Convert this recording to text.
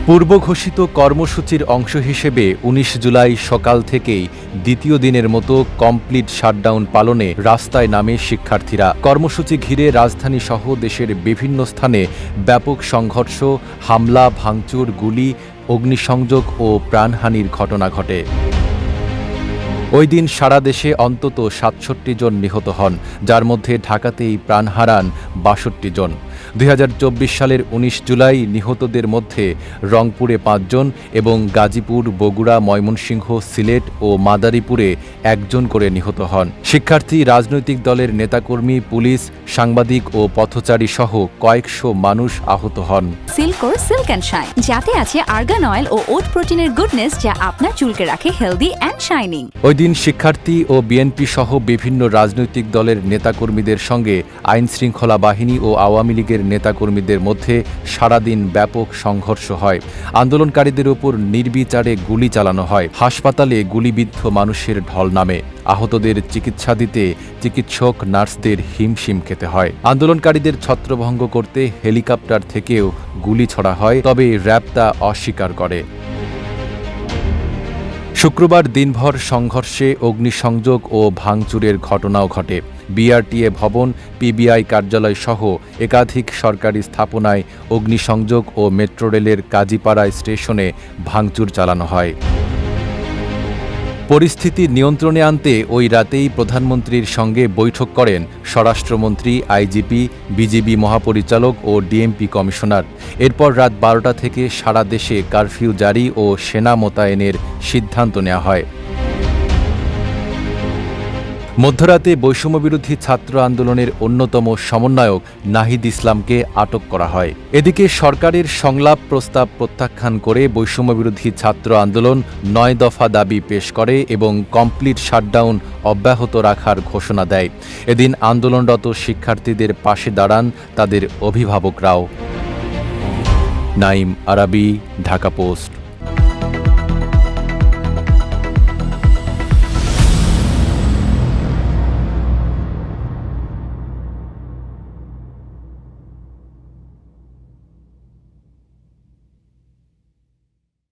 পূর্বঘোষিত কর্মসূচির অংশ হিসেবে ১৯ জুলাই সকাল থেকেই দ্বিতীয় দিনের মতো কমপ্লিট শাটডাউন পালনে রাস্তায় নামে শিক্ষার্থীরা। কর্মসূচি ঘিরে রাজধানীসহ দেশের বিভিন্ন স্থানে ব্যাপক সংঘর্ষ, হামলা, ভাঙচুর, গুলি, অগ্নিসংযোগ ও প্রাণহানির ঘটনা ঘটে। ওই দিন সারা দেশে অন্তত ৬৭ জন নিহত হন, যার মধ্যে ঢাকাতেই প্রাণ হারান ৬২ জন। ২০২৪ সালের ১৯ জুলাই নিহতদের মধ্যে রংপুরে ৫ জন এবং গাজীপুর, বগুড়া, ময়মনসিংহ, সিলেট ও মাদারীপুরে ১ জন করে নিহত হন। শিক্ষার্থী, রাজনৈতিক দলের নেতাকর্মী, পুলিশ, সাংবাদিক ও পথচারী সহ কয়েকশো মানুষ আহত হন। সিল্কোর সিল্ক অ্যান্ড শাইন, যাতে আছে আর্গান অয়েল ও ওট প্রোটিনের গুডনেস, যা আপনার চুলকে রাখে হেলদি অ্যান্ড শাইনিং। ওই দিন শিক্ষার্থী ও বিএনপি সহ বিভিন্ন রাজনৈতিক দলের নেতাকর্মীদের সঙ্গে আইনশৃঙ্খলা বাহিনী ও আওয়ামী লীগের নেতাকর্মীদের মধ্যে সারাদিন ব্যাপক সংঘর্ষ হয়। আন্দোলনকারীদের উপর নির্বিচারে গুলি চালানো হয়। হাসপাতালে গুলিবিদ্ধ মানুষের ঢল নামে। আহতদের চিকিৎসা দিতে চিকিৎসক, নার্সদের হিমশিম খেতে হয়। আন্দোলনকারীদের ছত্রভঙ্গ করতে হেলিকপ্টার থেকেও গুলি ছড়া হয়, তবে র্যাব তা অস্বীকার করে। শুক্রবার দিনভর সংঘর্ষে অগ্নিসংযোগ ও ভাঙচুরের ঘটনাও ঘটে। বিআরটিএ ভবন, পিবিআই কার্যালয় সহ একাধিক সরকারি স্থাপনায় অগ্নিসংযোগ ও মেট্রো রেলের কাজীপাড়া স্টেশনে ভাঙচুর চালানো হয়। পরিস্থিতি নিয়ন্ত্রণে আনতে ওই রাতেই প্রধানমন্ত্রীর সঙ্গে বৈঠক করেন স্বরাষ্ট্রমন্ত্রী, আইজিপি, বিজিবি মহাপরিচালক ও ডিএমপি কমিশনার। এরপর রাত ১২টা থেকে সারা দেশে কারফিউ জারি ও সেনা মোতায়েনের সিদ্ধান্ত নেওয়া হয়। মধ্যরাতে বৈষম্যবিরোধী ছাত্র আন্দোলনের অন্যতম সমন্বয়ক নাহিদ ইসলামকে আটক করা হয়। এদিকে সরকারের সংলাপ প্রস্তাব প্রত্যাখ্যান করে বৈষম্যবিরোধী ছাত্র আন্দোলন ৯ দফা দাবি পেশ করে এবং কমপ্লিট শাটডাউন অব্যাহত রাখার ঘোষণা দেয়। এদিন আন্দোলনরত শিক্ষার্থীদের পাশে দাঁড়ান তাদের অভিভাবকরাও। নাঈম আরাবী, ঢাকা পোস্ট।